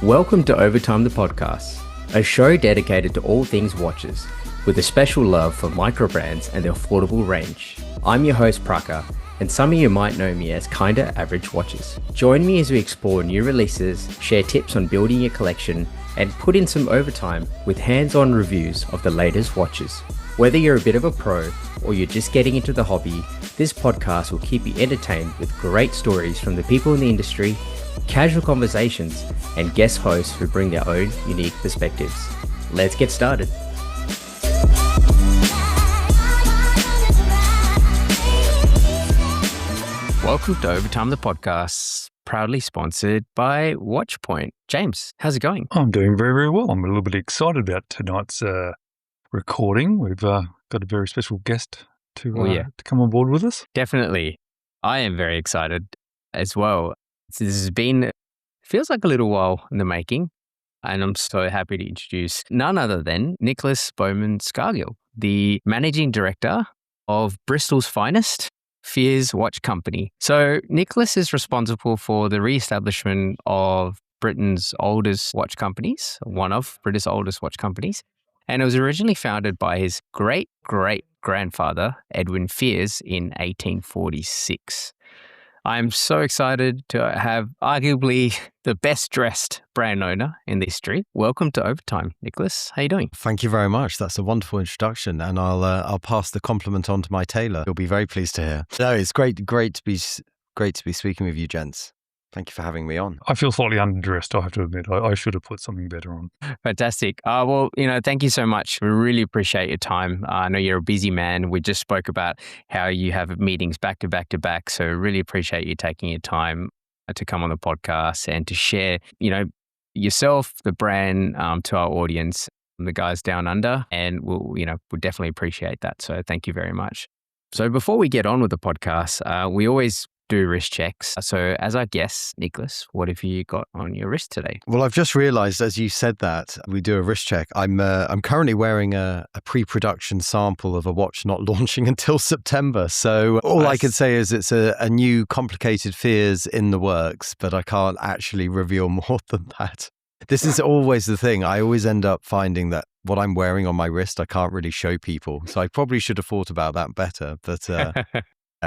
Welcome to Overtime the Podcast, a show dedicated to all things watches, with a special love for micro brands and their affordable range. I'm your host Praka, and some of you might know me as Kinda Average Watches. Join me as we explore new releases, share tips on building your collection, and put in some overtime with hands-on reviews of the latest watches. Whether you're a bit of a pro or you're just getting into the hobby, this podcast will keep you entertained with great stories from the people in the industry, casual conversations, and guest hosts who bring their own unique perspectives. Let's get started. Welcome to Overtime the Podcast, proudly sponsored by Watchpoint. James, how's it going? I'm doing very, very well. I'm a little bit excited about tonight's recording. We've got a very special guest to come on board with us. Definitely. I am very excited as well. So this has been, feels like a little while in the making, and I'm so happy to introduce none other than Nicholas Bowman-Scargill, the Managing Director of Bristol's finest, Fears Watch Company. So Nicholas is responsible for the re-establishment of Britain's oldest watch companies, one of Britain's oldest watch companies, and it was originally founded by his great-great-grandfather, Edwin Fears, in 1846. I'm so excited to have arguably the best dressed brand owner in the history. Welcome to Overtime, Nicholas. How are you doing? Thank you very much. That's a wonderful introduction, and I'll pass the compliment on to my tailor. He'll be very pleased to hear. No, it's great to be speaking with you, gents. Thank you for having me on. I feel slightly underdressed, I have to admit. I should have put something better on. Fantastic. Thank you so much. We really appreciate your time. I know you're a busy man. We just spoke about how you have meetings back to back to back. So really appreciate you taking your time to come on the podcast and to share, yourself, the brand, to our audience, the guys down under. And we'll definitely appreciate that. So thank you very much. So before we get on with the podcast, we always do wrist checks. So as I guess, Nicholas, what have you got on your wrist today? Well, I've just realised as you said that we do a wrist check. I'm currently wearing a pre-production sample of a watch not launching until September. So all Nice. I can say is it's a new complicated Fears in the works, but I can't actually reveal more than that. This is always the thing. I always end up finding that what I'm wearing on my wrist, I can't really show people. So I probably should have thought about that better. But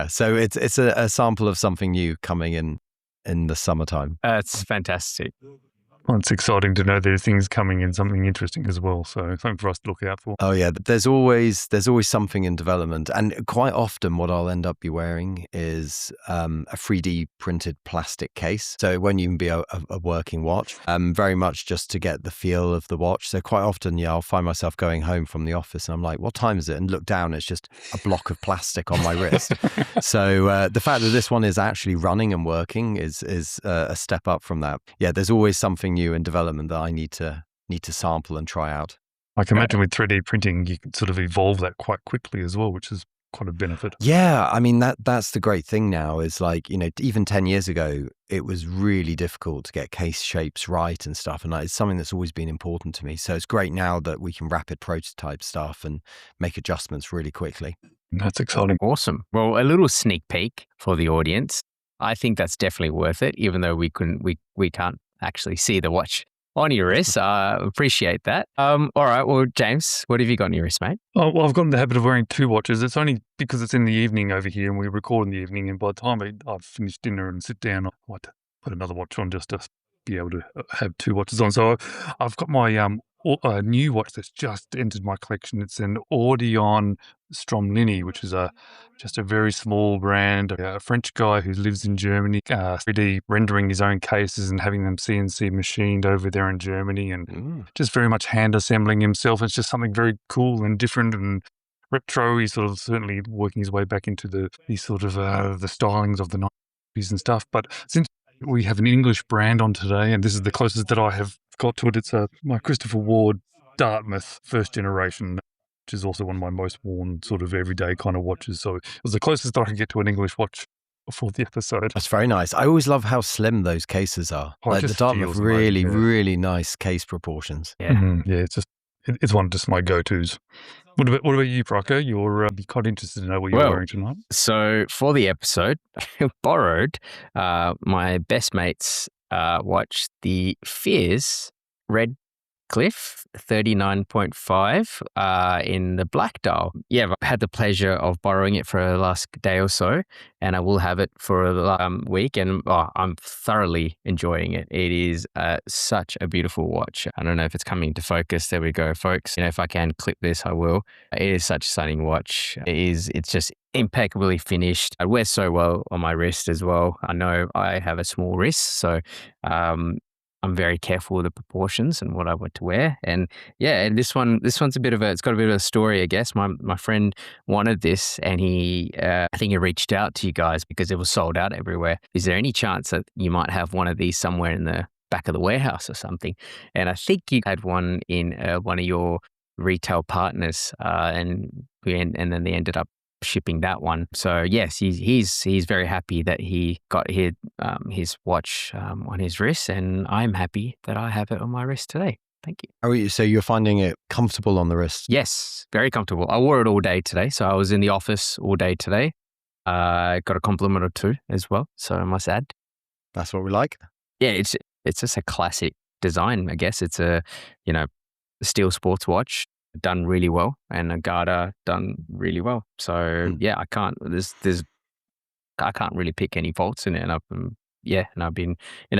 so it's a sample of something new coming in the summertime. That's fantastic. Well, it's exciting to know there's things coming in, something interesting as well. So something for us to look out for. Oh yeah, there's always something in development, and quite often what I'll end up be wearing is a 3D printed plastic case. So it won't even be a working watch. Very much just to get the feel of the watch. So quite often, I'll find myself going home from the office and I'm like, "What time is it?" And look down, it's just a block of plastic on my wrist. So the fact that this one is actually running and working is a step up from that. Yeah, there's always something new in development that I need to sample and try out. I can imagine with 3D printing, you can sort of evolve that quite quickly as well, which is quite a benefit. Yeah, I mean, that's the great thing now is like, even 10 years ago, it was really difficult to get case shapes right and stuff. And it's something that's always been important to me. So it's great now that we can rapid prototype stuff and make adjustments really quickly. That's exciting. Awesome. Well, a little sneak peek for the audience. I think that's definitely worth it, even though we can't actually see the watch on your wrist. Appreciate that. All right. Well, James, what have you got on your wrist, mate? Oh, well, I've gotten the habit of wearing two watches. It's only because it's in the evening over here and we record in the evening. And by the time I've finished dinner and sit down, I might put another watch on just to be able to have two watches on. So I've got my new watch that's just entered my collection. It's an Audion Stromlini, which is just a very small brand. A French guy who lives in Germany, 3D rendering his own cases and having them CNC machined over there in Germany, and just very much hand assembling himself. It's just something very cool and different and retro. He's sort of certainly working his way back into the stylings of the 90s and stuff. But since we have an English brand on today, and this is the closest that I have got to it, it's my Christopher Ward Dartmouth first generation, which is also one of my most worn sort of everyday kind of watches. So it was the closest that I could get to an English watch for the episode. That's very nice. I always love how slim those cases are. Oh, like the Dartmouth, really nice case proportions. Yeah. Mm-hmm. Yeah, it's one of just my go-tos. What about you, Praka? You're be quite interested to know what you're wearing tonight. So for the episode, I borrowed my best mate's watch, the Fears Redcliff 39.5 in the black dial. Yeah, I've had the pleasure of borrowing it for the last day or so, and I will have it for a week, and I'm thoroughly enjoying it. It is such a beautiful watch. I don't know if it's coming into focus. There we go, folks. If I can clip this, I will. It is such a stunning watch. It's just impeccably finished. It wears so well on my wrist as well. I know I have a small wrist, so I'm very careful with the proportions and what I want to wear. And yeah, and this one's it's got a bit of a story, I guess. My friend wanted this, and I think he reached out to you guys because it was sold out everywhere. Is there any chance that you might have one of these somewhere in the back of the warehouse or something? And I think you had one in one of your retail partners, and then they ended up shipping that one. So yes, he's very happy that he got his watch on his wrist, and I'm happy that I have it on my wrist today. Thank you. So you're finding it comfortable on the wrist? Yes, very comfortable. I wore it all day today, so I was in the office all day today. I got a compliment or two as well, so I must add. That's what we like. Yeah, it's just a classic design, I guess. It's a steel sports watch, done really well, and a Garda done really well. So yeah, I can't really pick any faults in it. And I've been,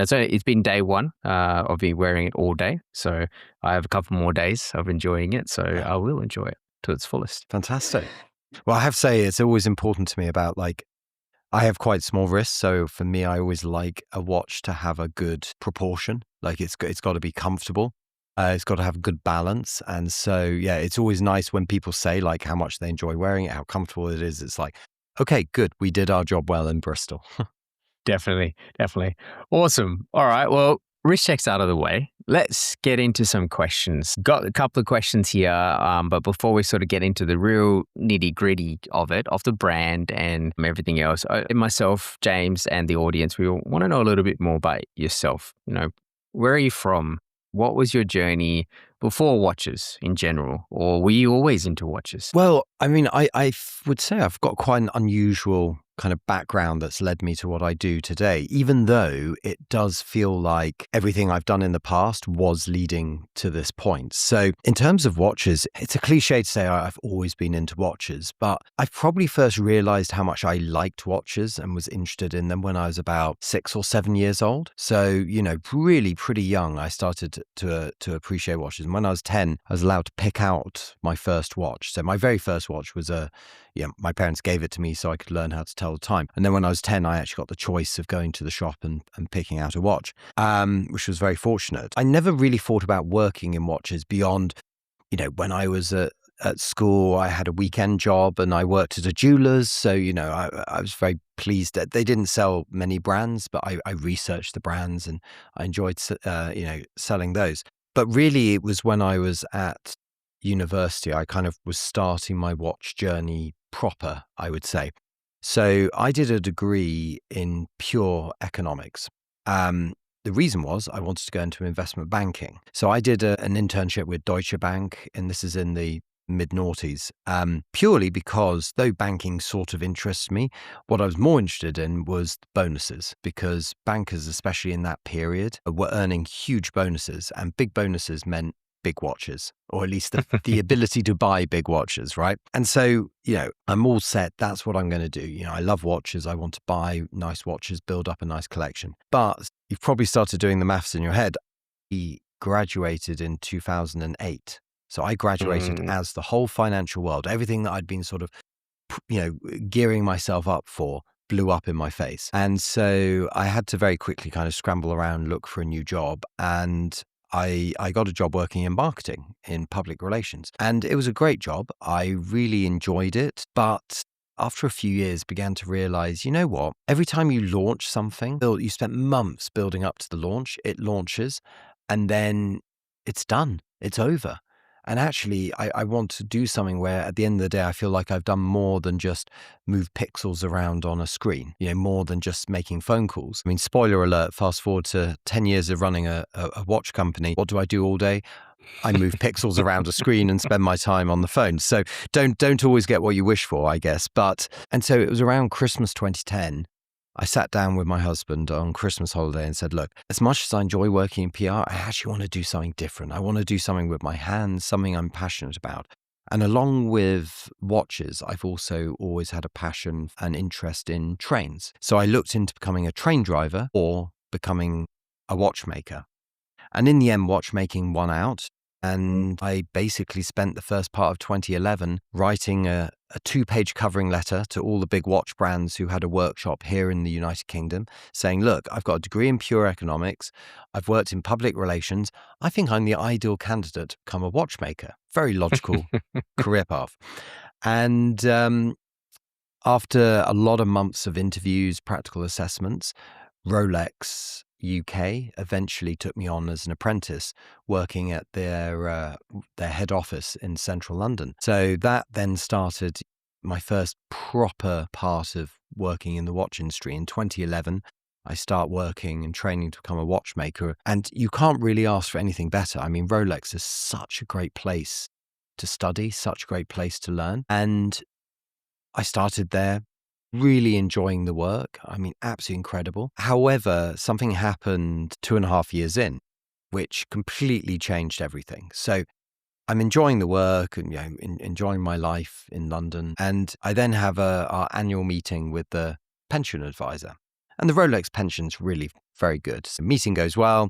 so it's been day one of me wearing it all day. So I have a couple more days of enjoying it. So I will enjoy it to its fullest. Fantastic. Well, I have to say, it's always important to me about I have quite small wrists, so for me, I always like a watch to have a good proportion. Like it's got to be comfortable. It's got to have a good balance. And so, yeah, it's always nice when people say how much they enjoy wearing it, how comfortable it is. It's like, okay, good. We did our job well in Bristol. Definitely. Awesome. All right. Well, wrist checks out of the way. Let's get into some questions. Got a couple of questions here. But before we sort of get into the real nitty gritty of the brand and everything else, myself, James, and the audience, we want to know a little bit more about yourself. Where are you from? What was your journey before watches in general, or were you always into watches? Well, I mean, I would say I've got quite an unusual kind of background that's led me to what I do today, even though it does feel like everything I've done in the past was leading to this point. So in terms of watches, it's a cliche to say I've always been into watches, but I probably first realized how much I liked watches and was interested in them when I was about 6 or 7 years old. So, really pretty young, I started to appreciate watches. And when I was 10, I was allowed to pick out my first watch. So my very first watch was my parents gave it to me so I could learn how to tell the time. And then when I was 10, I actually got the choice of going to the shop and picking out a watch, which was very fortunate. I never really thought about working in watches beyond, when I was at school, I had a weekend job and I worked at a jeweler's. So, I was very pleased that they didn't sell many brands, but I researched the brands and I enjoyed, selling those. But really, it was when I was at university, I kind of was starting my watch journey proper, I would say. So I did a degree in pure economics. The reason was I wanted to go into investment banking. So I did an internship with Deutsche Bank, and this is in the mid-noughties, purely because though banking sort of interests me, what I was more interested in was bonuses, because bankers, especially in that period, were earning huge bonuses, and big bonuses meant big watches, or at least the ability to buy big watches, right? And so, I'm all set. That's what I'm going to do. I love watches. I want to buy nice watches, build up a nice collection. But you've probably started doing the maths in your head. He graduated in 2008. So I graduated as the whole financial world, everything that I'd been sort of, gearing myself up for, blew up in my face. And so I had to very quickly kind of scramble around, look for a new job. And I got a job working in marketing, in public relations. And it was a great job. I really enjoyed it. But after a few years, began to realize, you know what? Every time you launch something, you spent months building up to the launch. It launches and then it's done. It's over. And actually, I want to do something where at the end of the day, I feel like I've done more than just move pixels around on a screen, more than just making phone calls. I mean, spoiler alert, fast forward to 10 years of running a watch company. What do I do all day? I move pixels around a screen and spend my time on the phone. So don't always get what you wish for, I guess. And so it was around Christmas 2010. I sat down with my husband on Christmas holiday and said, look, as much as I enjoy working in PR, I actually want to do something different. I want to do something with my hands, something I'm passionate about. And along with watches, I've also always had a passion and interest in trains. So I looked into becoming a train driver or becoming a watchmaker. And in the end, watchmaking won out. And I basically spent the first part of 2011 writing a 2-page covering letter to all the big watch brands who had a workshop here in the United Kingdom saying, look, I've got a degree in pure economics. I've worked in public relations. I think I'm the ideal candidate to become a watchmaker. Very logical career path. And after a lot of months of interviews, practical assessments, Rolex UK eventually took me on as an apprentice working at their head office in central London. So that then started my first proper part of working in the watch industry. In 2011, I start working and training to become a watchmaker. And you can't really ask for anything better. I mean, Rolex is such a great place to study, such a great place to learn. And I started there, really enjoying the work. I mean, absolutely incredible. However, something happened 2.5 years in, which completely changed everything. So I'm enjoying the work and enjoying my life in London. And I then have our annual meeting with the pension advisor. And the Rolex pension's really very good. So the meeting goes well.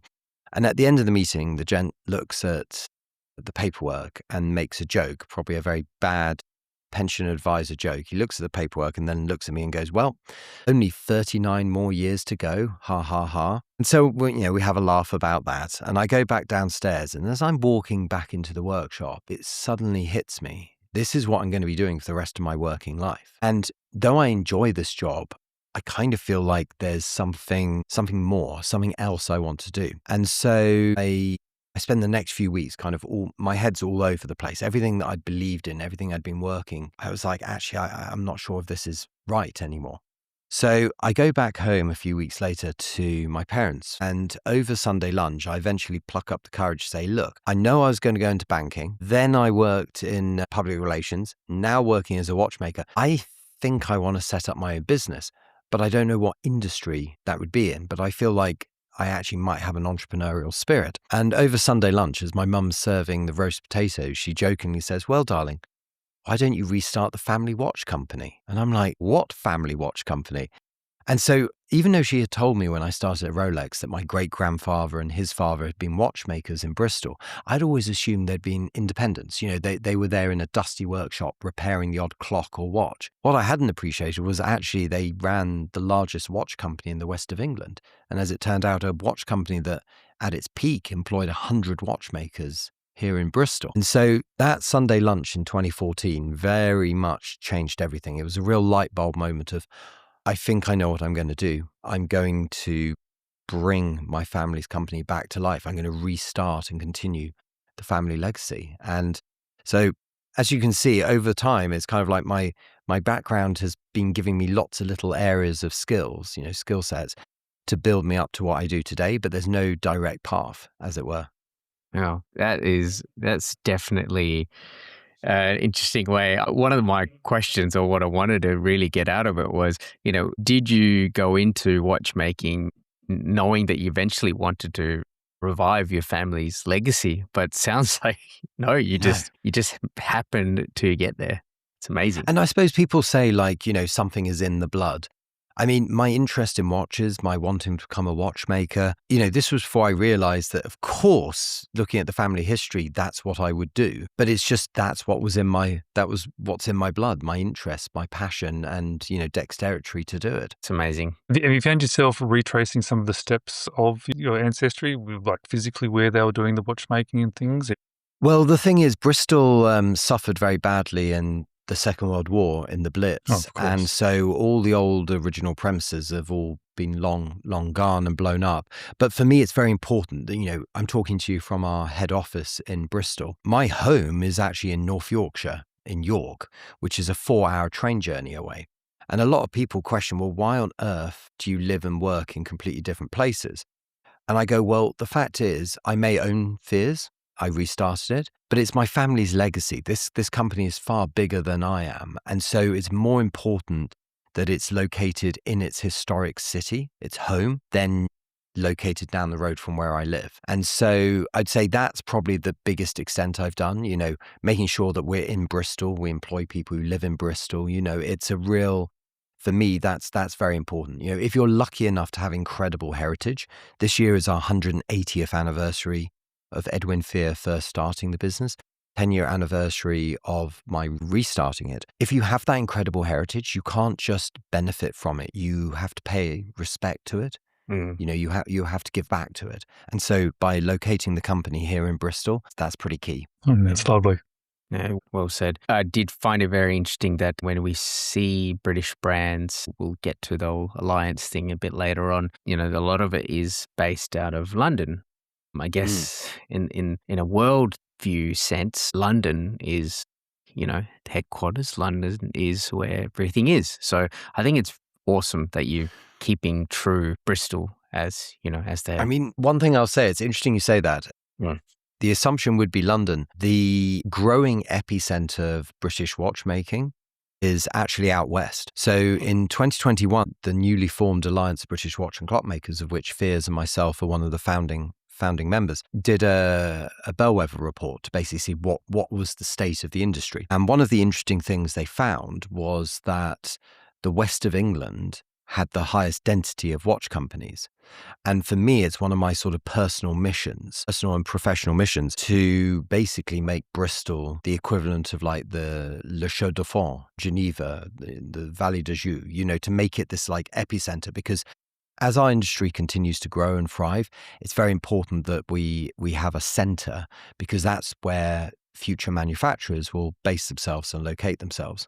And at the end of the meeting, the gent looks at the paperwork and makes a joke, probably a very bad pension advisor joke. He looks at the paperwork and then looks at me and goes, well, only 39 more years to go. Ha, ha, ha. And so, we have a laugh about that. And I go back downstairs, and as I'm walking back into the workshop, it suddenly hits me. This is what I'm going to be doing for the rest of my working life. And though I enjoy this job, I kind of feel like there's something more, something else I want to do. And so I spend the next few weeks my head's all over the place. Everything that I'd believed in, everything I'd been working, I was like, actually, I'm not sure if this is right anymore. So I go back home a few weeks later to my parents, and over Sunday lunch, I eventually pluck up the courage to say, look, I know I was going to go into banking. Then I worked in public relations, now working as a watchmaker. I think I want to set up my own business, but I don't know what industry that would be in. But I feel like I actually might have an entrepreneurial spirit. And over Sunday lunch, as my mum's serving the roast potatoes, she jokingly says, well, darling, why don't you restart the family watch company? And I'm like, what family watch company? And so even though she had told me when I started at Rolex that my great-grandfather and his father had been watchmakers in Bristol, I'd always assumed they'd been independents. They were there in a dusty workshop repairing the odd clock or watch. What I hadn't appreciated was actually they ran the largest watch company in the west of England. And as it turned out, a watch company that at its peak employed 100 watchmakers here in Bristol. And so that Sunday lunch in 2014 very much changed everything. It was a real light bulb moment of, I think I know what I'm going to do. I'm going to bring my family's company back to life. I'm going to restart and continue the family legacy. And so, as you can see, over time, it's kind of like my background has been giving me lots of little areas of skills, skill sets to build me up to what I do today, but there's no direct path, as it were. Oh, that's definitely an interesting way. One of my questions, or what I wanted to really get out of it, was, did you go into watchmaking knowing that you eventually wanted to revive your family's legacy? But sounds like no, you just happened to get there. It's amazing. And I suppose people say something is in the blood. I mean, my interest in watches, my wanting to become a watchmaker, this was before I realized that, of course, looking at the family history, that's what I would do. But it's just that was what's in my blood, my interest, my passion, and, dexterity to do it. It's amazing. Have you found yourself retracing some of the steps of your ancestry, like physically where they were doing the watchmaking and things? Well, the thing is, Bristol suffered very badly in the Second World War in the Blitz. And so all the old original premises have all been long gone and blown up. But for me, it's very important that, I'm talking to you from our head office in Bristol. My home is actually in North Yorkshire, in York, which is a 4-hour train journey away. And a lot of people question, well, why on earth do you live and work in completely different places? And I go, well, the fact is, I may own fears. I restarted it, but it's my family's legacy. This company is far bigger than I am. And so it's more important that it's located in its historic city, its home, then located down the road from where I live. And so I'd say that's probably the biggest extent I've done, making sure that we're in Bristol. We employ people who live in Bristol. It's a real, for me, that's very important. If you're lucky enough to have incredible heritage, this year is our 180th anniversary of Edwin Fear first starting the business. 10-year anniversary of my restarting it. If you have that incredible heritage, you can't just benefit from it. You have to pay respect to it. You have to give back to it. And so by locating the company here in Bristol, that's pretty key. That's lovely. Yeah, well said. I did find it very interesting that when we see British brands, we'll get to the whole alliance thing a bit later on. A lot of it is based out of London. I guess in a world view sense, London is, headquarters. London is where everything is. So I think it's awesome that you're keeping true Bristol as, as they. I mean, one thing I'll say, it's interesting you say that. Yeah. The assumption would be London. The growing epicenter of British watchmaking is actually out west. So in 2021, the newly formed Alliance of British Watch and Clockmakers, of which Fears and myself are one of the founding members, did a bellwether report to basically see what was the state of the industry. And one of the interesting things they found was that the west of England had the highest density of watch companies. And for me, it's one of my sort of personal and professional missions, to basically make Bristol the equivalent of like the Le Chaux de Fonds, Geneva, the Valley de Joux, to make it this like epicenter, because as our industry continues to grow and thrive, it's very important that we have a center, because that's where future manufacturers will base themselves and locate themselves.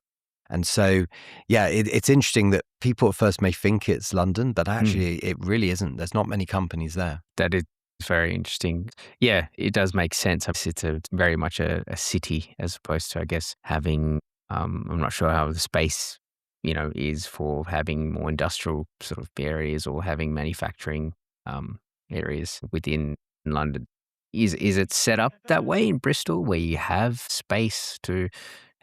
And so, yeah, it's interesting that people at first may think it's London, but actually it really isn't. There's not many companies there. That is very interesting. Yeah, it does make sense. It's very much a city, as opposed to, I guess, having, I'm not sure how the space, is for having more industrial sort of areas or having manufacturing areas within London. Is it set up that way in Bristol, where you have space to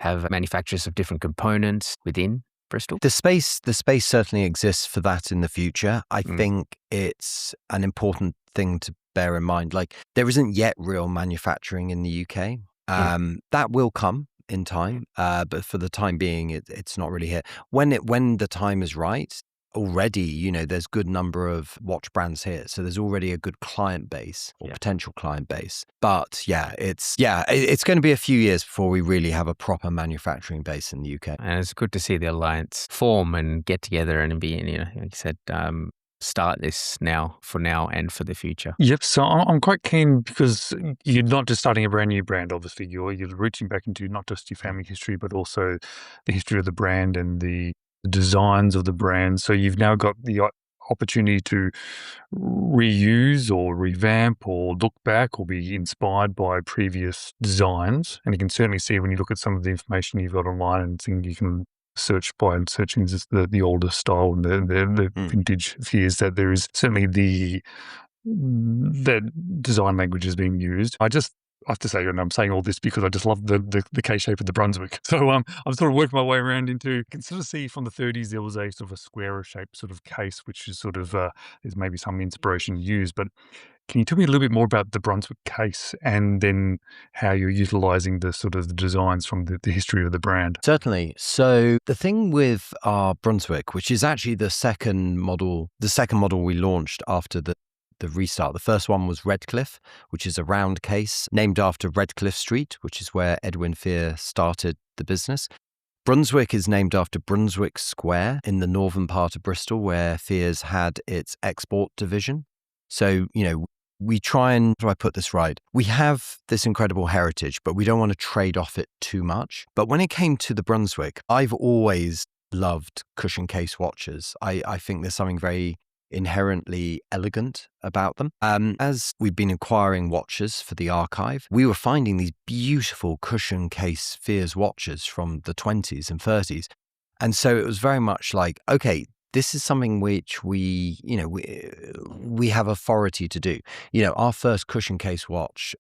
have manufacturers of different components within Bristol? The space certainly exists for that in the future. I think it's an important thing to bear in mind. Like, there isn't yet real manufacturing in the UK. That will come in time, but for the time being, it's not really here. When the time is right, already, there's good number of watch brands here. So there's already a good client base or potential client base. But it's going to be a few years before we really have a proper manufacturing base in the UK. And it's good to see the alliance form and get together and be, like you said, start this now and for the future. Yep. So I'm quite keen, because you're not just starting a brand new brand. Obviously, you're reaching back into not just your family history, but also the history of the brand and the designs of the brand. So you've now got the opportunity to reuse or revamp or look back or be inspired by previous designs. And you can certainly see, when you look at some of the information you've got online and things you can search by, and searching the older style and the vintage Fears, that there is certainly that design language is being used. I have to say, and I'm saying all this because I just love the case shape of the Brunswick. So I'm sort of working my way around into, you can sort of see from the 30s, there was a sort of a squarer shaped sort of case, which is sort of, there's maybe some inspiration used. But can you tell me a little bit more about the Brunswick case, and then how you're utilising the sort of the designs from the history of the brand? Certainly. So the thing with our Brunswick, which is actually the second model we launched after the restart. The first one was Redcliff, which is a round case named after Redcliff Street, which is where Edwin Fear started the business. Brunswick is named after Brunswick Square in the northern part of Bristol, where Fears had its export division. So, we try and, how do I put this right? We have this incredible heritage, but we don't want to trade off it too much. But when it came to the Brunswick, I've always loved cushion case watches. I think there's something very inherently elegant about them. As we've been acquiring watches for the archive, we were finding these beautiful cushion case Fears watches from the 20s and 30s. And so it was very much like, okay, this is something which we have authority to do. Our first cushion case watch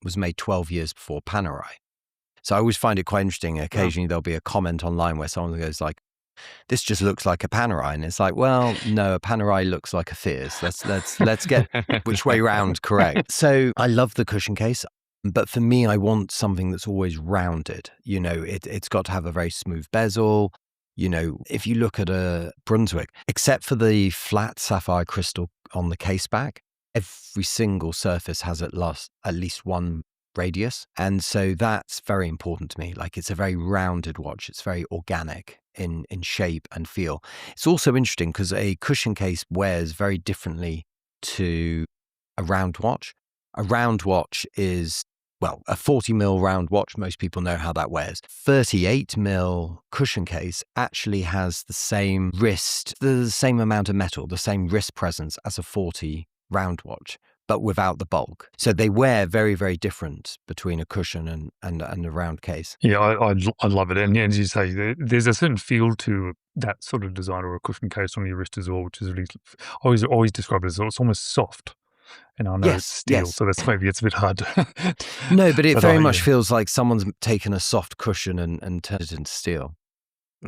was made 12 years before Panerai. So I always find it quite interesting. Occasionally there'll be a comment online where someone goes like, this just looks like a Panerai. And it's like, well, no, a Panerai looks like a Fears. Let's get which way round correct. So I love the cushion case. But for me, I want something that's always rounded. It's got to have a very smooth bezel. If you look at a Brunswick, except for the flat sapphire crystal on the case back, every single surface has at least one radius. And so that's very important to me. Like, it's a very rounded watch. It's very organic in shape and feel. It's also interesting because a cushion case wears very differently to a round watch. A round watch is, well, a 40 mil round watch. Most people know how that wears. 38 mil cushion case actually has the same amount of metal, the same wrist presence as a 40 round watch, but without the bulk. So they wear very, very different between a cushion and a round case. Yeah, I love it. And as you say, there's a certain feel to that sort of design or a cushion case on your wrist as well, which is really, I always describe it as it's almost soft. And I know it's steel, so it's a bit hard to... No, but it very much feels like someone's taken a soft cushion and turned it into steel.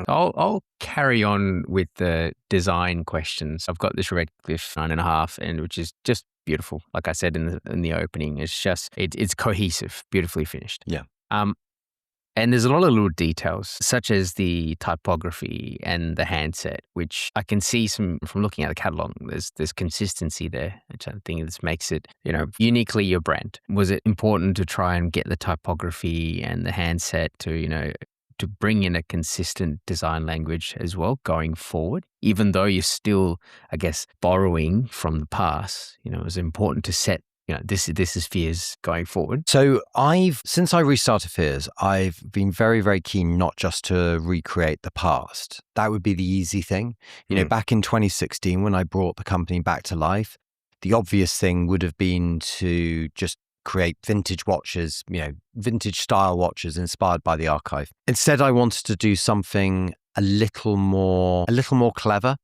I'll carry on with the design questions. I've got this Redcliff 9.5, and which is just beautiful. Like I said in the opening, it's cohesive, beautifully finished. Yeah. And there's a lot of little details, such as the typography and the handset, which I can see from looking at the catalog. There's consistency there, which I think this makes it, uniquely your brand. Was it important to try and get the typography and the handset to bring in a consistent design language as well going forward, even though you're still, I guess, borrowing from the past? It was important to set, this is Fears going forward. So since I restarted Fears, I've been very, very keen not just to recreate the past. That would be the easy thing. Back in 2016, when I brought the company back to life, the obvious thing would have been to just create vintage watches, vintage style watches inspired by the archive. Instead, I wanted to do something a little more clever.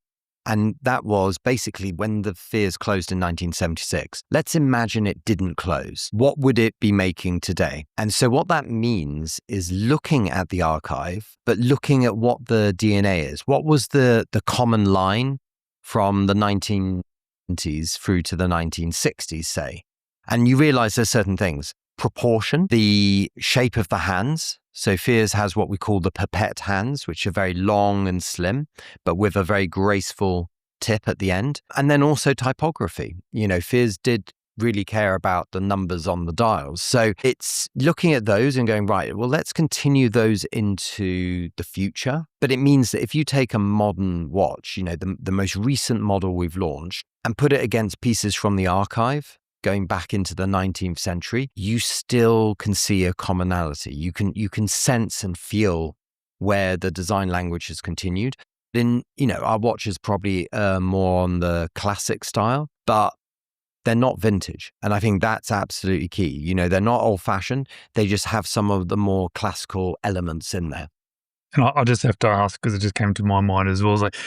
And that was basically when the Fears closed in 1976. Let's imagine it didn't close. What would it be making today? And so what that means is looking at the archive, but looking at what the DNA is. What was the common line from the 1970s through to the 1960s, say? And you realize there's certain things. Proportion, the shape of the hands. So Fears has what we call the pipette hands, which are very long and slim, but with a very graceful tip at the end. And then also typography. Fears did really care about the numbers on the dials. So it's looking at those and going, right, well, let's continue those into the future. But it means that if you take a modern watch, the most recent model we've launched, and put it against pieces from the archive, going back into the 19th century, you still can see a commonality. You can sense and feel where the design language has continued. Then, our watches probably more on the classic style, but they're not vintage. And I think that's absolutely key. They're not old fashioned. They just have some of the more classical elements in there. And I just have to ask, because it just came to my mind as well, like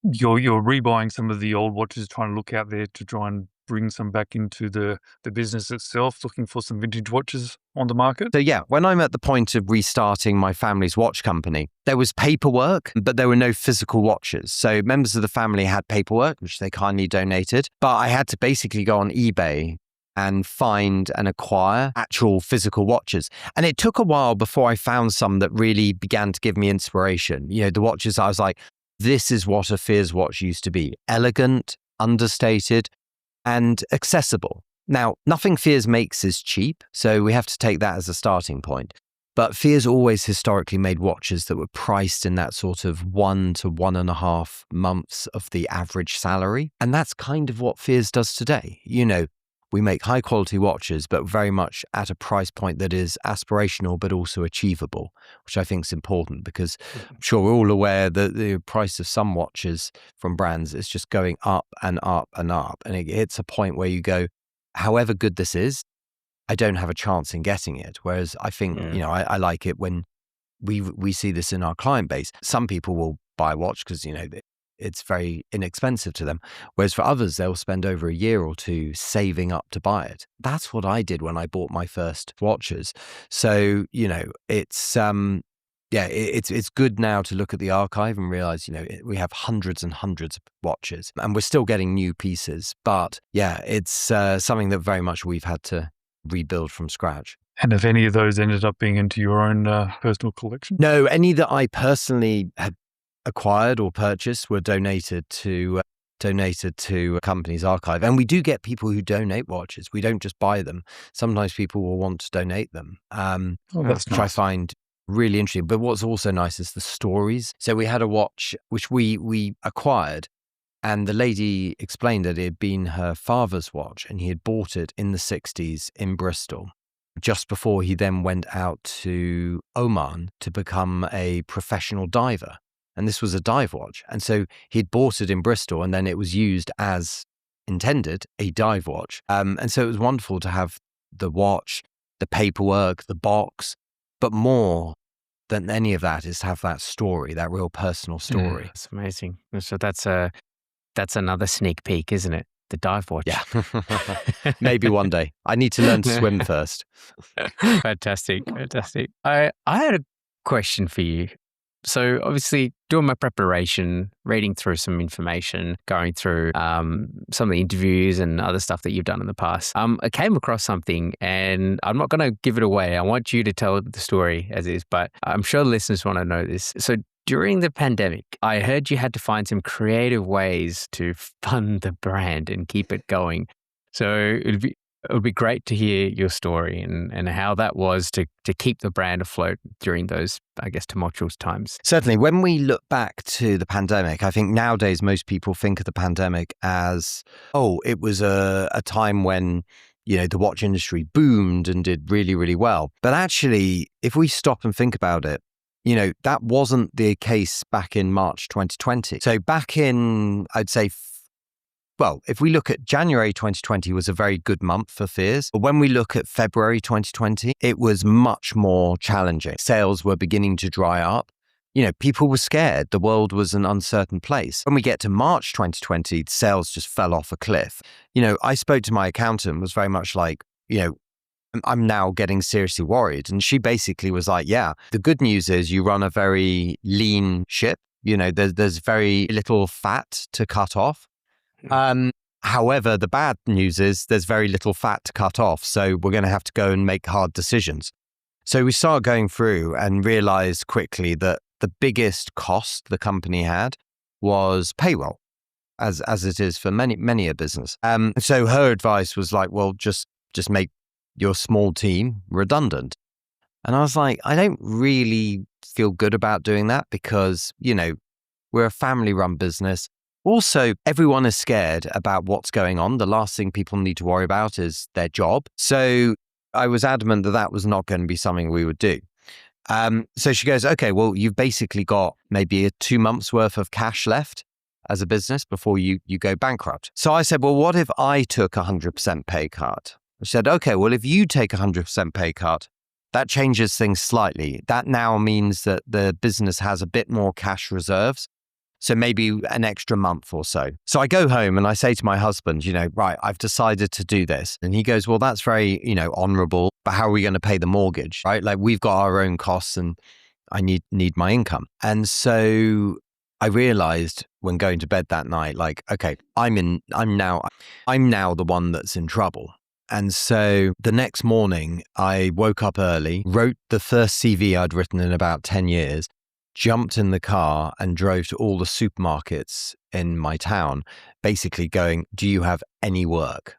you're rebuying some of the old watches, trying to look out there to try and bring some back into the business itself, looking for some vintage watches on the market? So yeah, when I'm at the point of restarting my family's watch company, there was paperwork, but there were no physical watches. So members of the family had paperwork, which they kindly donated, but I had to basically go on eBay and find and acquire actual physical watches. And it took a while before I found some that really began to give me inspiration. The watches, I was like, this is what a Fears watch used to be. Elegant, understated, and accessible. Now, nothing Fears makes is cheap, so we have to take that as a starting point. But Fears always historically made watches that were priced in that sort of 1 to 1.5 months of the average salary. And that's kind of what Fears does today. We make high quality watches, but very much at a price point that is aspirational, but also achievable, which I think is important because I'm sure we're all aware that the price of some watches from brands is just going up and up and up. And it hits a point where you go, however good this is, I don't have a chance in getting it. Whereas I think, I like it when we see this in our client base. Some people will buy a watch because, it's very inexpensive to them. Whereas for others, they'll spend over a year or two saving up to buy it. That's what I did when I bought my first watches. So, it's yeah, it's good now to look at the archive and realize, we have hundreds and hundreds of watches and we're still getting new pieces. But yeah, it's something that very much we've had to rebuild from scratch. And have any of those ended up being into your own personal collection? No, any that I personally had acquired or purchased were donated to a company's archive. And we do get people who donate watches. We don't just buy them. Sometimes people will want to donate them, That's which nice. I find really interesting. But what's also nice is the stories. So we had a watch which we acquired, and the lady explained that it had been her father's watch and he had bought it in the 60s in Bristol, just before he then went out to Oman to become a professional diver. And this was a dive watch. And so he'd bought it in Bristol and then it was used as intended, a dive watch. And so it was wonderful to have the watch, the paperwork, the box, but more than any of that is to have that story, that real personal story. That's amazing. So that's another sneak peek, isn't it? The dive watch. Yeah. Maybe one day. I need to learn to swim first. Fantastic. I had a question for you. So obviously doing my preparation, reading through some information, going through some of the interviews and other stuff that you've done in the past, I came across something and I'm not going to give it away. I want you to tell the story as is, but I'm sure the listeners want to know this. So during the pandemic, I heard you had to find some creative ways to fund the brand and keep it going. So it would be great to hear your story and how that was to keep the brand afloat during those, I guess, tumultuous times. Certainly. When we look back to the pandemic, I think nowadays most people think of the pandemic as, it was a time when, the watch industry boomed and did really, really well. But actually, if we stop and think about it, that wasn't the case back in March 2020. So back in, I'd say, if we look at January 2020 was a very good month for Fears. But when we look at February 2020, it was much more challenging. Sales were beginning to dry up. People were scared. The world was an uncertain place. When we get to March 2020, sales just fell off a cliff. I spoke to my accountant, was very much like, I'm now getting seriously worried. And she basically was like, yeah, the good news is you run a very lean ship. There's very little fat to cut off. However, the bad news is there's very little fat to cut off. So we're going to have to go and make hard decisions. So we started going through and realized quickly that the biggest cost the company had was payroll, as it is for many a business. So her advice was like, well, just make your small team redundant. And I was like, I don't really feel good about doing that because, we're a family-run business. Also, everyone is scared about what's going on. The last thing people need to worry about is their job. So I was adamant that was not going to be something we would do. So she goes, okay, well, you've basically got maybe 2 months worth of cash left as a business before you go bankrupt. So I said, well, what if I took 100% pay cut? She said, okay, well, if you take 100% pay cut, that changes things slightly. That now means that the business has a bit more cash reserves. So maybe an extra month or so. So I go home and I say to my husband, right, I've decided to do this. And he goes, well, that's very, honorable, but how are we going to pay the mortgage, right? Like we've got our own costs and I need my income. And so I realized when going to bed that night, like, okay, I'm now the one that's in trouble. And so the next morning I woke up early, wrote the first CV I'd written in about 10 years, jumped in the car and drove to all the supermarkets in my town, basically going, do you have any work?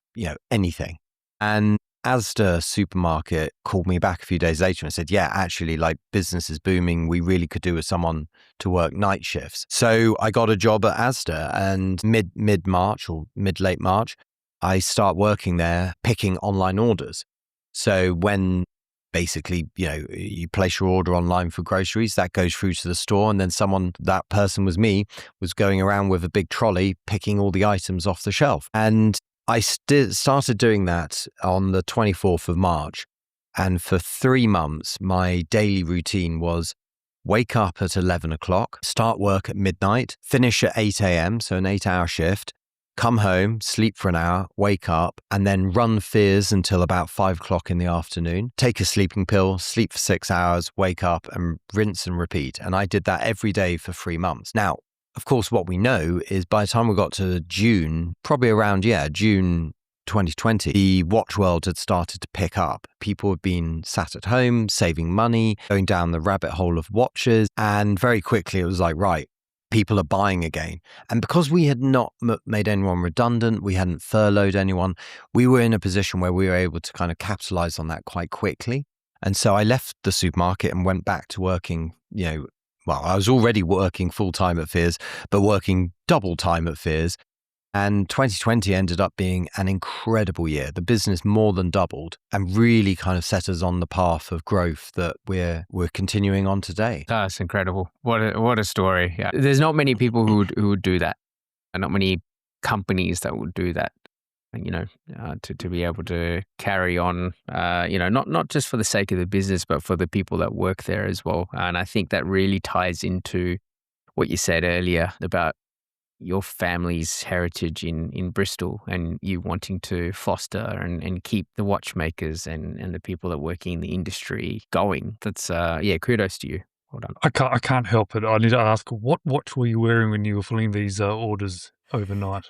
Anything. And Asda supermarket called me back a few days later and said, yeah, actually, like business is booming. We really could do with someone to work night shifts. So I got a job at Asda and mid-March or mid-late March, I start working there picking online orders. So when basically, you place your order online for groceries, that goes through to the store. And then that person was me, was going around with a big trolley, picking all the items off the shelf. And I started doing that on the 24th of March. And for 3 months, my daily routine was wake up at 11 o'clock, start work at midnight, finish at 8 a.m., so an 8-hour shift, come home, sleep for an hour, wake up, and then run Fears until about 5 o'clock in the afternoon, take a sleeping pill, sleep for 6 hours, wake up and rinse and repeat. And I did that every day for 3 months. Now, of course, what we know is by the time we got to June, probably around, June 2020, the watch world had started to pick up. People had been sat at home, saving money, going down the rabbit hole of watches. And very quickly it was like, right, people are buying again. And because we had not made anyone redundant, we hadn't furloughed anyone, we were in a position where we were able to kind of capitalize on that quite quickly. And so I left the supermarket and went back to working, I was already working full time at Fears, but working double time at Fears. And 2020 ended up being an incredible year. The business more than doubled and really kind of set us on the path of growth that we're continuing on today. That's incredible. What a story. Yeah. There's not many people who would do that, and not many companies that would do that. To be able to carry on, not just for the sake of the business, but for the people that work there as well. And I think that really ties into what you said earlier about your family's heritage in Bristol and you wanting to foster and keep the watchmakers and the people that work in the industry going. That's, kudos to you. Well done. I can't help it. I need to ask, what watch were you wearing when you were filling these orders overnight?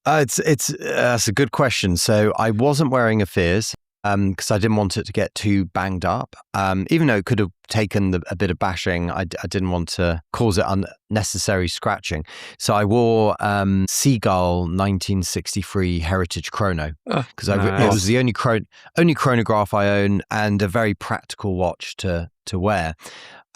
That's a good question. So I wasn't wearing a Fears because I didn't want it to get too banged up. Even though it could have taken a bit of bashing, I didn't want to cause it unnecessary scratching. So I wore Seagull 1963 Heritage Chrono because it was the only chronograph I own and a very practical watch to wear.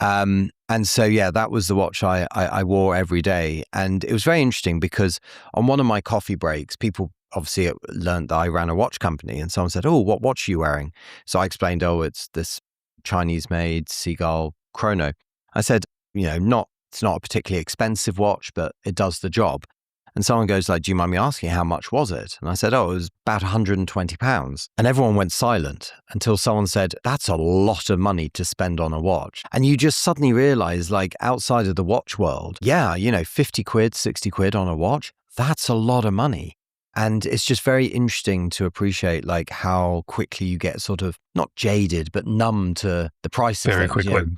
And so, that was the watch I wore every day. And it was very interesting because on one of my coffee breaks, people obviously learned that I ran a watch company and someone said, "Oh, what watch are you wearing?" So I explained, it's this Chinese-made Seagull Chrono. I said, it's not a particularly expensive watch, but it does the job. And someone goes like, "Do you mind me asking how much was it?" And I said, "Oh, it was about £120. And everyone went silent until someone said, "That's a lot of money to spend on a watch." And you just suddenly realize, like, outside of the watch world, 50 quid, 60 quid on a watch, that's a lot of money. And it's just very interesting to appreciate like how quickly you get sort of not jaded, but numb to the price of things. Very quickly.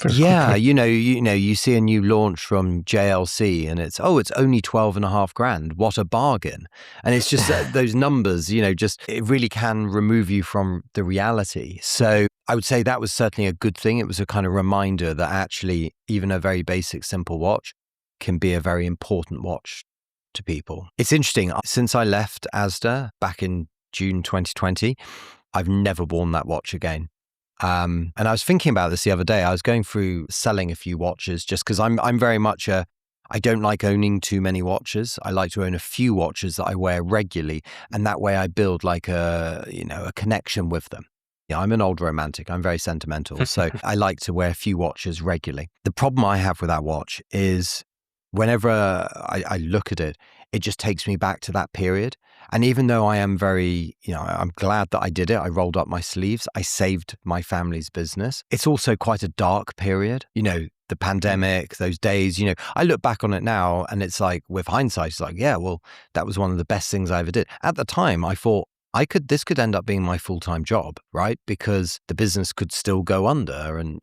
You see a new launch from JLC and it's only 12.5 grand. What a bargain. And it's just those numbers, it really can remove you from the reality. So I would say that was certainly a good thing. It was a kind of reminder that actually even a very basic, simple watch can be a very important watch to people. It's interesting. Since I left Asda back in June 2020, I've never worn that watch again. And I was thinking about this the other day. I was going through selling a few watches just because I'm very much I don't like owning too many watches. I like to own a few watches that I wear regularly, and that way I build like a connection with them. Yeah, I'm an old romantic. I'm very sentimental, so I like to wear a few watches regularly. The problem I have with that watch is whenever I look at it, it just takes me back to that period. And even though I am very, I'm glad that I did it. I rolled up my sleeves. I saved my family's business. It's also quite a dark period. The pandemic, those days, I look back on it now and it's like, with hindsight, it's like, that was one of the best things I ever did. At the time, I thought this could end up being my full-time job, right? Because the business could still go under and,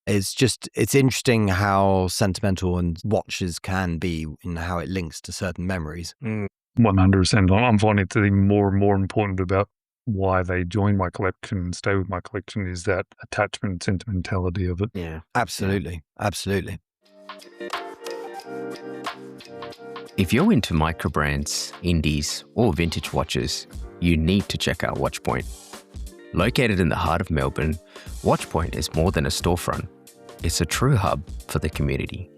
it's interesting how sentimental and watches can be and how it links to certain memories. 100%. I'm finding it even more and more important about why they join my collection and stay with my collection is that attachment, sentimentality of it. Yeah, absolutely. Absolutely. If you're into micro brands, indies, or vintage watches, you need to check out Watchpoint. Located in the heart of Melbourne, Watchpoint is more than a storefront. It's a true hub for the community.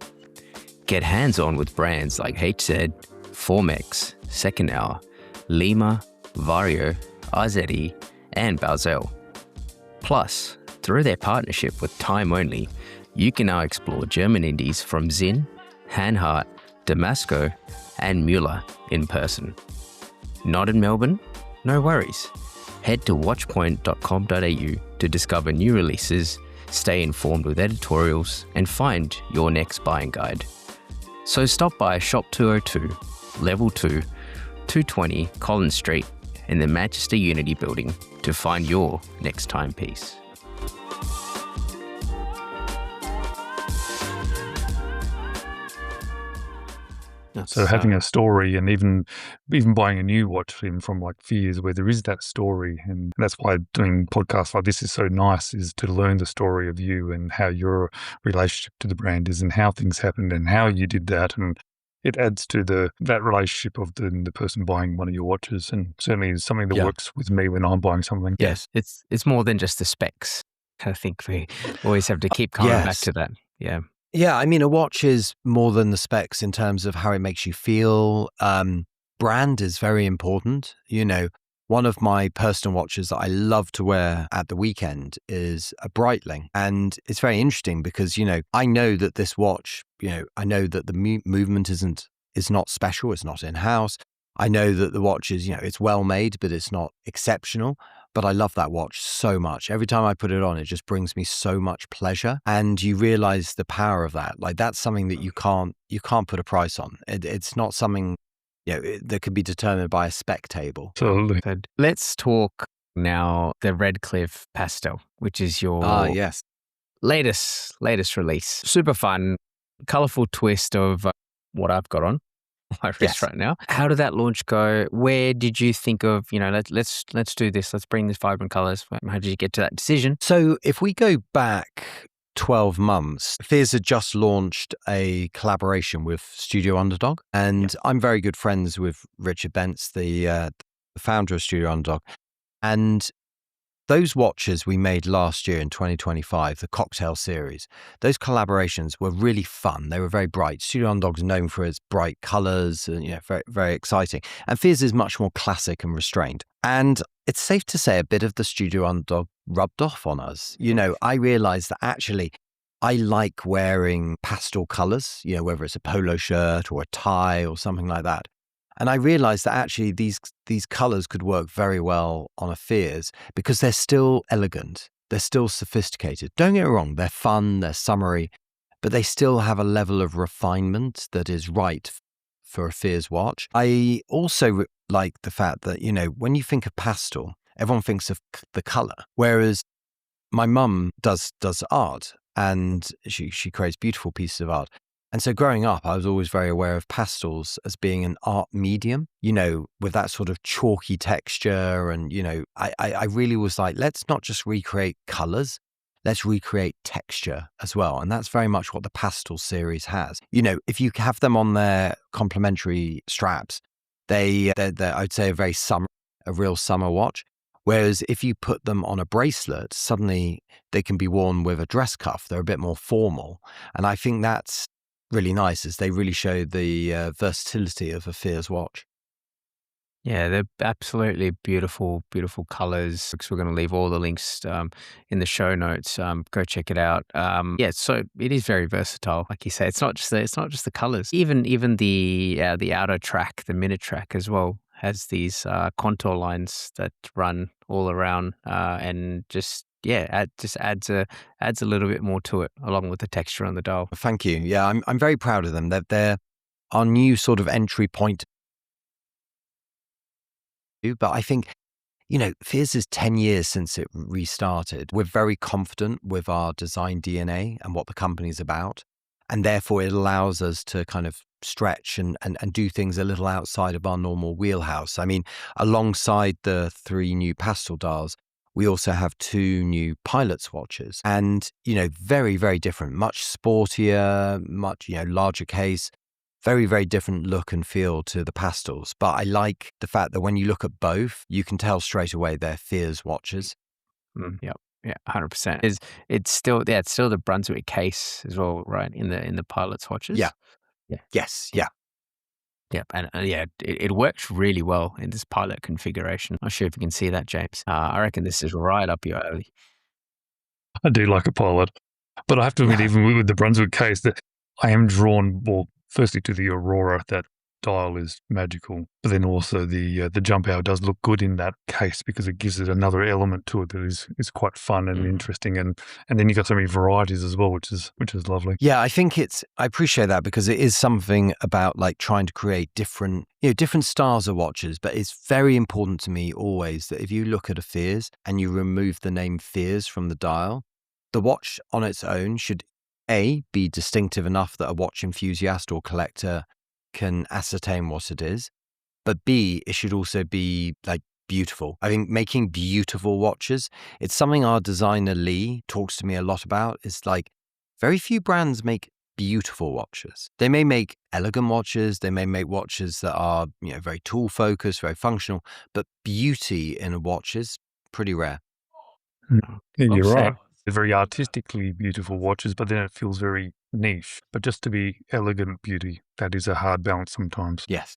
Get hands-on with brands like HZ, Formex, Second Hour, Lima, Vario, RZE, and Balzel. Plus, through their partnership with Time Only, you can now explore German indies from Zinn, Hanhart, Damasco, and Müller in person. Not in Melbourne? No worries. Head to watchpoint.com.au to discover new releases, stay informed with editorials, and find your next buying guide. So stop by Shop 202, Level 2, 220 Collins Street in the Manchester Unity building to find your next timepiece. So having a story, and even buying a new watch from like Fears, where there is that story, and that's why doing podcasts like this is so nice, is to learn the story of you and how your relationship to the brand is and how things happened and how you did that, and it adds to that relationship of the person buying one of your watches, and certainly is something that works with me when I'm buying something. Yes, it's more than just the specs. I think we always have to keep coming back to that. Yeah. Yeah, I mean, a watch is more than the specs in terms of how it makes you feel. Brand is very important. You know, one of my personal watches that I love to wear at the weekend is a Breitling. And it's very interesting because, you know, I know that this watch, you know, I know that the movement is not special. It's not in-house. I know that the watch is, you know, it's well made, but it's not exceptional. But I love that watch so much. Every time I put it on, it just brings me so much pleasure. And you realize the power of that. Like, that's something that you can't put a price on. It's not something, you know, that could be determined by a spec table. Totally. Let's talk now the Redcliff Pastel, which is your latest release. Super fun, colorful twist of what I've got on my wrist right now. How did that launch go? Where did you think of, you know, let's do this. Let's bring these vibrant colors. How did you get to that decision? So if we go back 12 months, Fears had just launched a collaboration with Studio Underdog. And I'm very good friends with Richard Bentz, the founder of Studio Underdog. And those watches we made last year in 2025, the cocktail series, those collaborations were really fun. They were very bright. Studio Underdog is known for its bright colors and, you know, very, very exciting. And Fears is much more classic and restrained. And it's safe to say a bit of the Studio Underdog rubbed off on us. You know, I realized that actually I like wearing pastel colors, you know, whether it's a polo shirt or a tie or something like that. And I realized that actually these colors could work very well on a Fears because they're still elegant. They're still sophisticated. Don't get me wrong. They're fun. They're summery, but they still have a level of refinement that is right for a Fears watch. I also like the fact that, you know, when you think of pastel, everyone thinks of the color, whereas my mum does art and she creates beautiful pieces of art. And so growing up, I was always very aware of pastels as being an art medium, you know, with that sort of chalky texture. And, you know, I really was like, let's not just recreate colors, let's recreate texture as well. And that's very much what the pastel series has. You know, if you have them on their complementary straps, they're I'd say a real summer watch. Whereas if you put them on a bracelet, suddenly they can be worn with a dress cuff. They're a bit more formal. And I think that's really nice, as they really show the versatility of a Fears watch. Yeah, they're absolutely beautiful, beautiful colors. We're going to leave all the links in the show notes. Go check it out. So it is very versatile, like you say. It's not just the colors. Even the outer track, the minute track as well, has these contour lines that run all around and just adds a little bit more to it, along with the texture on the dial. Thank you. Yeah, I'm very proud of them. They're our new sort of entry point. But I think, you know, Fears is 10 years since it restarted. We're very confident with our design DNA and what the company's about. And therefore it allows us to kind of stretch and do things a little outside of our normal wheelhouse. I mean, alongside the 3 new pastel dials, we also have 2 new Pilot's watches, and, you know, very, very different, much sportier, much, you know, larger case, very, very different look and feel to the pastels. But I like the fact that when you look at both, you can tell straight away they're Fears watches. Yeah, 100%. It's still the Brunswick case as well, right? In the Pilot's watches. Yeah. Yes. Yeah. Yep, and it works really well in this Pilot configuration. Not sure if you can see that, James. I reckon this is right up your alley. I do like a Pilot, but I have to admit, even with the Brunswick case, that I am drawn, well, firstly to the Aurora, that dial is magical. But then also the jump hour does look good in that case because it gives it another element to it that is quite fun and interesting. And then you've got so many varieties as well, which is lovely. Yeah, I appreciate that because it is something about like trying to create different styles of watches. But it's very important to me always that if you look at a Fears and you remove the name Fears from the dial, the watch on its own should A, be distinctive enough that a watch enthusiast or collector can ascertain what it is, but B, it should also be like beautiful. I think making beautiful watches, it's something our designer Lee talks to me a lot about. It's like very few brands make beautiful watches. They may make elegant watches, they may make watches that are, very tool focused, very functional, but beauty in a watch is pretty rare. Yeah, you're right. They're very artistically beautiful watches, but then it feels very niche. But just to be elegant beauty, that is a hard balance sometimes. Yes.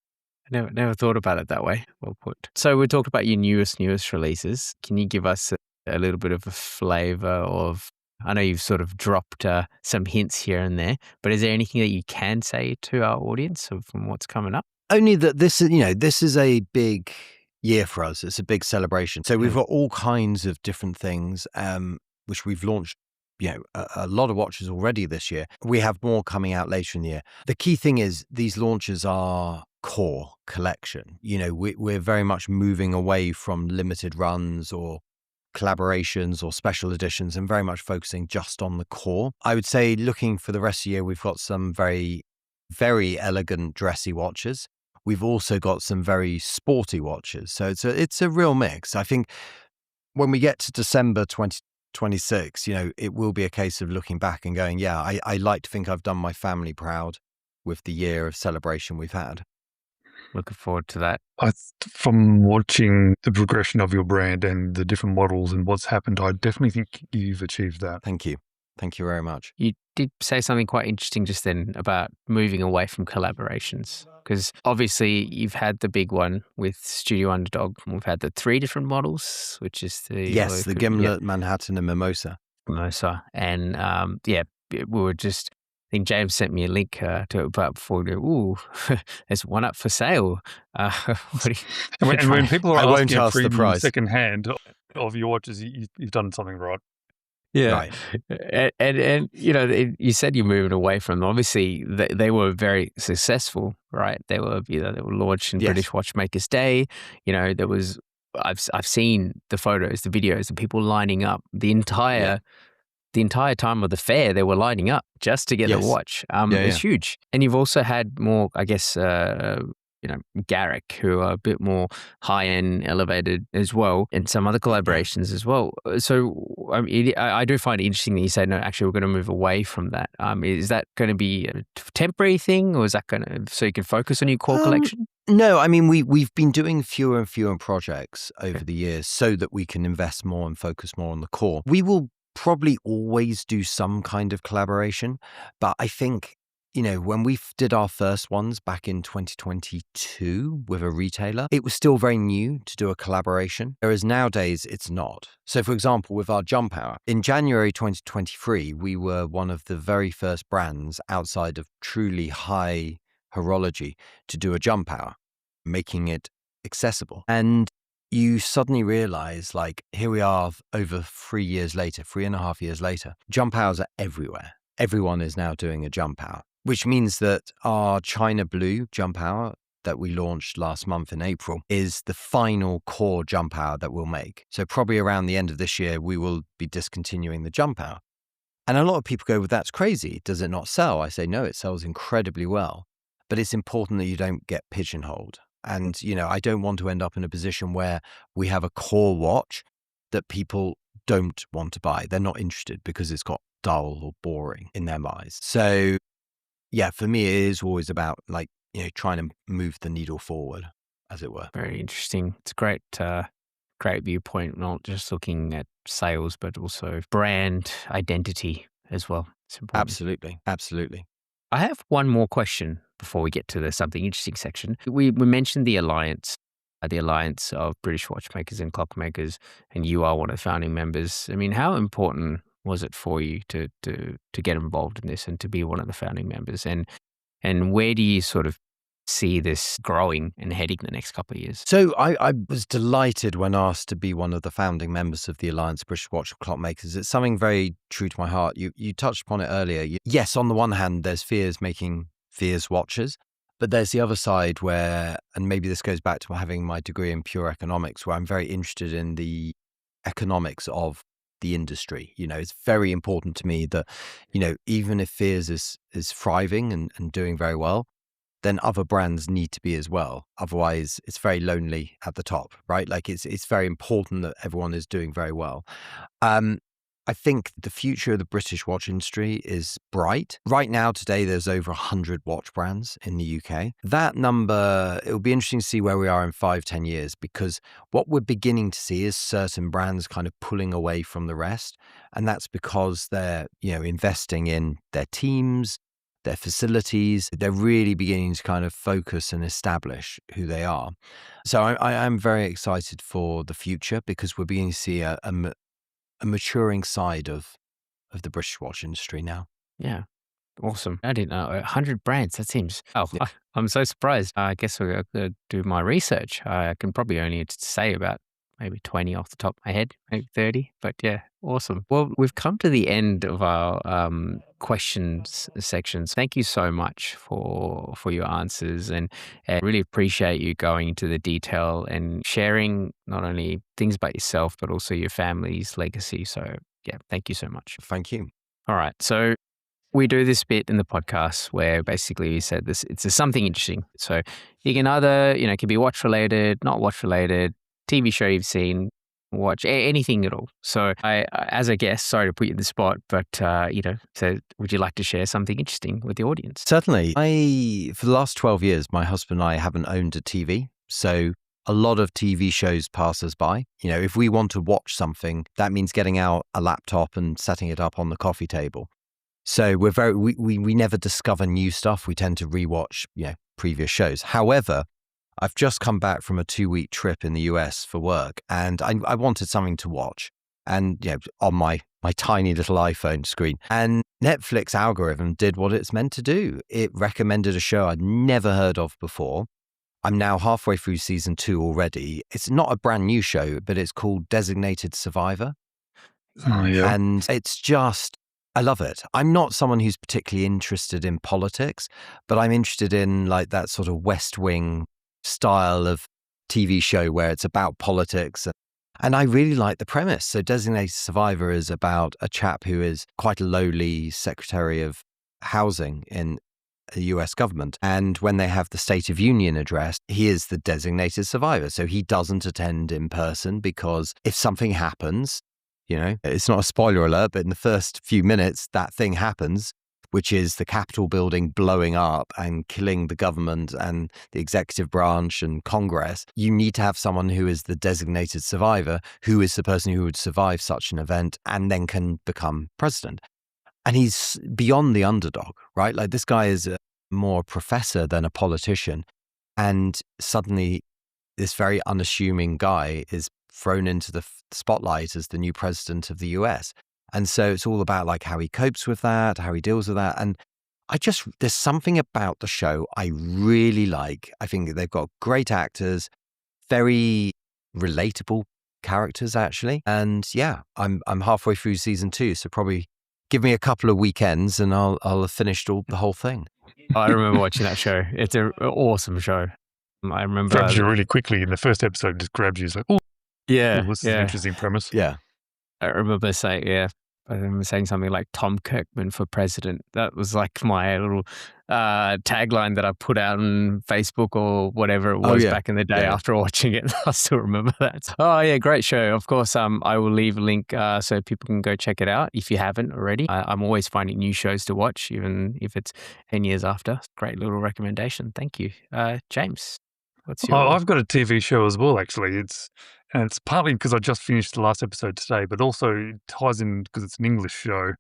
I never thought about it that way. Well put. So we talked about your newest releases. Can you give us a little bit of a flavor of, I know you've sort of dropped some hints here and there, but is there anything that you can say to our audience from what's coming up? Only that this is a big year for us. It's a big celebration. So we've got all kinds of different things, which we've launched, a lot of watches already this year. We have more coming out later in the year. The key thing is these launches are core collection. We're very much moving away from limited runs or collaborations or special editions and very much focusing just on the core. I would say looking for the rest of the year, we've got some very, very elegant dressy watches. We've also got some very sporty watches. So it's a real mix. I think when we get to December 2026, it will be a case of looking back and going, yeah, I like to think I've done my family proud with the year of celebration we've had. Looking forward to that. From watching the progression of your brand and the different models and what's happened, I definitely think you've achieved that. Thank you. Thank you very much. You did say something quite interesting just then about moving away from collaborations, because obviously you've had the big one with Studio Underdog. We've had the 3 different models, which is the Gimlet, Manhattan, and Mimosa. And we were just, I think James sent me a link to it about before. There's one up for sale. When people are asking ask the price second hand of your watches, you've done something right. Yeah. Right. And you said you're moving away from them. Obviously, they were very successful, right? They were launched in British Watchmakers Day. There was, I've seen the photos, the videos, the people lining up the entire time of the fair. They were lining up just to get the watch. It was huge. And you've also had more, I guess, Garrick, who are a bit more high-end, elevated as well, and some other collaborations as well. So I do find it interesting that you say, no, actually, we're going to move away from that. Is that going to be a temporary thing, or is that going to, so you can focus on your core collection? No, I mean, we've been doing fewer and fewer projects over the years so that we can invest more and focus more on the core. We will probably always do some kind of collaboration, but I think when we did our first ones back in 2022 with a retailer, it was still very new to do a collaboration, whereas nowadays it's not. So for example, with our jump hour, in January 2023, we were one of the very first brands outside of truly high horology to do a jump hour, making it accessible. And you suddenly realize, here we are over 3 years later, 3.5 years later, jump hours are everywhere. Everyone is now doing a jump hour, which means that our China Blue jump hour that we launched last month in April is the final core jump hour that we'll make. So probably around the end of this year, we will be discontinuing the jump hour. And a lot of people go, well, that's crazy. Does it not sell? I say, no, it sells incredibly well. But it's important that you don't get pigeonholed. And, I don't want to end up in a position where we have a core watch that people don't want to buy. They're not interested because it's got dull or boring in their eyes. So yeah, for me, it is always about trying to move the needle forward, as it were. Very interesting. It's a great viewpoint, not just looking at sales, but also brand identity as well. It's important. Absolutely. I have one more question before we get to the something interesting section. We mentioned the alliance of British watchmakers and clockmakers, and you are one of the founding members. I mean, how important was it for you to get involved in this and to be one of the founding members? And where do you sort of see this growing and heading the next couple of years? So I was delighted when asked to be one of the founding members of the Alliance of British Watch and Clock Makers. It's something very true to my heart. You touched upon it earlier. Yes, on the one hand, there's fears making fears watches, but there's the other side where, and maybe this goes back to having my degree in pure economics, where I'm very interested in the economics of the industry. It's very important to me that, even if Fears is thriving and doing very well, then other brands need to be as well. Otherwise, it's very lonely at the top, right? Like it's very important that everyone is doing very well. I think the future of the British watch industry is bright. Right now, today, there's over 100 watch brands in the UK. That number, it'll be interesting to see where we are in 5-10 years, because what we're beginning to see is certain brands kind of pulling away from the rest. And that's because they're, investing in their teams, their facilities. They're really beginning to kind of focus and establish who they are. So I am very excited for the future, because we're beginning to see a maturing side of the British watch industry now. Yeah. Awesome. I didn't know. 100 brands. That seems, Yeah. I'm so surprised. I guess we're going to do my research. I can probably only say about maybe 20 off the top of my head, maybe 30. But yeah, awesome. Well, we've come to the end of our questions sections. Thank you so much for your answers, and really appreciate you going into the detail and sharing not only things about yourself, but also your family's legacy. So yeah, thank you so much. Thank you. All right. So we do this bit in the podcast where basically we said this, it's something interesting. So you can either, it can be watch related, not watch related, TV show you've seen, watch, anything at all. So I, as a guest, sorry to put you in the spot, but, so would you like to share something interesting with the audience? Certainly. For the last 12 years, my husband and I haven't owned a TV. So a lot of TV shows pass us by. If we want to watch something, that means getting out a laptop and setting it up on the coffee table. So we never discover new stuff. We tend to rewatch, previous shows. However, I've just come back from a 2-week trip in the US for work, and I wanted something to watch, and on my tiny little iPhone screen. And Netflix algorithm did what it's meant to do. It recommended a show I'd never heard of before. I'm now halfway through season 2 already. It's not a brand new show, but it's called Designated Survivor. Oh, yeah. And it's just, I love it. I'm not someone who's particularly interested in politics, but I'm interested in like that sort of West Wing style of TV show where it's about politics. And I really like the premise. So Designated Survivor is about a chap who is quite a lowly Secretary of Housing in the US government. And when they have the State of Union address, he is the designated survivor. So he doesn't attend in person, because if something happens, it's not a spoiler alert, but in the first few minutes, that thing happens, which is the Capitol building blowing up and killing the government and the executive branch and Congress. You need to have someone who is the designated survivor, who is the person who would survive such an event and then can become president. And he's beyond the underdog, right? Like, this guy is more a professor than a politician. And suddenly this very unassuming guy is thrown into the spotlight as the new president of the US. And so it's all about like how he copes with that, how he deals with that. And there's something about the show I really like. I think they've got great actors, very relatable characters, actually. And yeah, I'm halfway through season 2, so probably give me a couple of weekends and I'll have finished the whole thing. I remember watching that show. It's an awesome show. I remember. Grabs you really quickly in the first episode. Just grabs you. It's like, oh, yeah, this is an interesting premise. Yeah. I remember saying something like Tom Kirkman for president. That was like my little tagline that I put out on Facebook or whatever it was back in the day after watching it. I still remember that. Oh yeah, great show. Of course, I will leave a link so people can go check it out if you haven't already. I'm always finding new shows to watch, even if it's 10 years after. Great little recommendation. Thank you. James, what's your... I've got a TV show as well, actually. It's partly because I just finished the last episode today, but also it ties in because it's an English show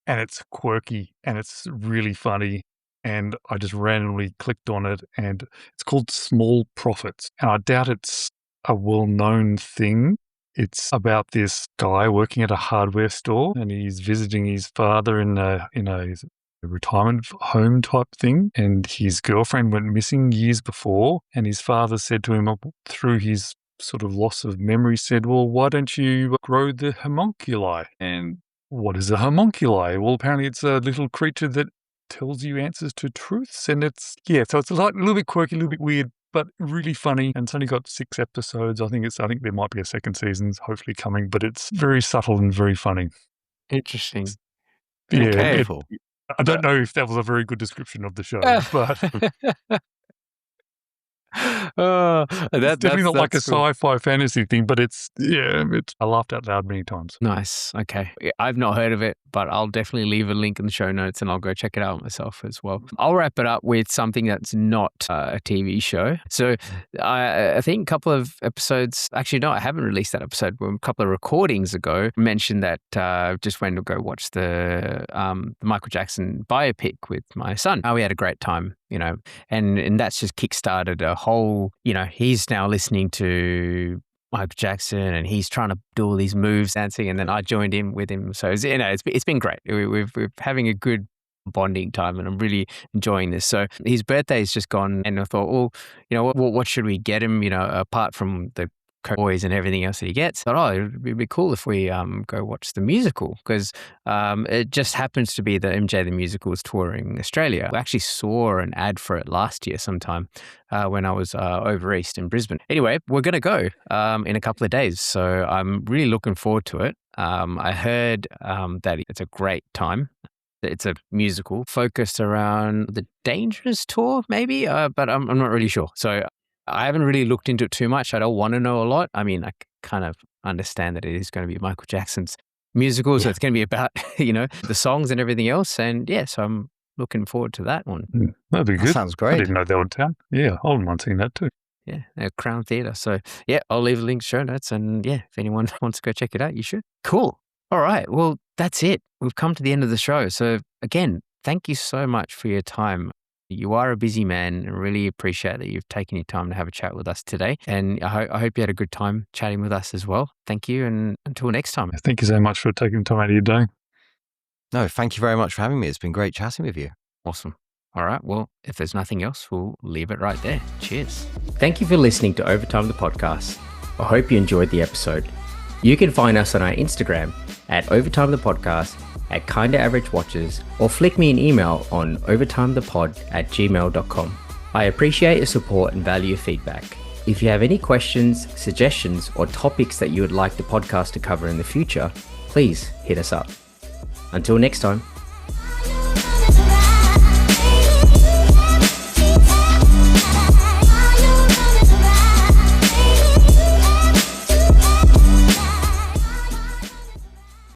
and it's quirky and it's really funny. And I just randomly clicked on it, and it's called Small Profits. And I doubt it's a well-known thing. It's about this guy working at a hardware store, and he's visiting his father in a retirement home type thing, and his girlfriend went missing years before, and his father said to him through his sort of loss of memory, said, well, why don't you grow the homunculi? And what is a homunculi? Well, apparently it's a little creature that tells you answers to truths, and so it's a little bit quirky, a little bit weird, but really funny. And it's only got 6 episodes. I think there might be a second season hopefully coming, but it's very subtle and very funny. Interesting. Yeah, Okay. I don't know if that was a very good description of the show, but it's definitely not like a sci-fi fantasy thing, but I laughed out loud many times. Nice. Okay. I've not heard of it, but I'll definitely leave a link in the show notes and I'll go check it out myself as well. I'll wrap it up with something that's not a TV show. So I think a couple of episodes, actually, no, I haven't released that episode, but a couple of recordings ago mentioned that just went to go watch the Michael Jackson biopic with my son. We had a great time, and that's just kickstarted a whole, he's now listening to Michael Jackson and he's trying to do all these moves dancing, and then I joined in with him. So it's been great. We're having a good bonding time and I'm really enjoying this. So his birthday's just gone and I thought, well, what should we get him, apart from the toys and everything else that he gets. I thought, it'd be cool if we go watch the musical, because it just happens to be that MJ the Musical is touring Australia. I actually saw an ad for it last year sometime when I was over east in Brisbane. Anyway, we're going to go in a couple of days, so I'm really looking forward to it. I heard that it's a great time. It's a musical focused around the Dangerous Tour, maybe, but I'm not really sure. So I haven't really looked into it too much. I don't want to know a lot. I mean, I kind of understand that it is going to be Michael Jackson's musical, so it's going to be about, the songs and everything else. And so I'm looking forward to that one. That'd be good. That sounds great. I didn't know they were in town. Yeah, I wouldn't mind seeing that too. Yeah, Crown Theatre. So I'll leave a link to show notes, and if anyone wants to go check it out, you should. Cool. All right. Well, that's it. We've come to the end of the show. So again, thank you so much for your time. You are a busy man and really appreciate that you've taken your time to have a chat with us today. And I hope you had a good time chatting with us as well. Thank you. And until next time. Thank you so much for taking time out of your day. No, thank you very much for having me. It's been great chatting with you. Awesome. All right. Well, if there's nothing else, we'll leave it right there. Cheers. Thank you for listening to Overtime the Podcast. I hope you enjoyed the episode. You can find us on our Instagram at Overtime the Podcast, at Kinda Average Watches, or flick me an email on overtimethepod@gmail.com. I appreciate your support and value your feedback. If you have any questions, suggestions, or topics that you would like the podcast to cover in the future, please hit us up. Until next time.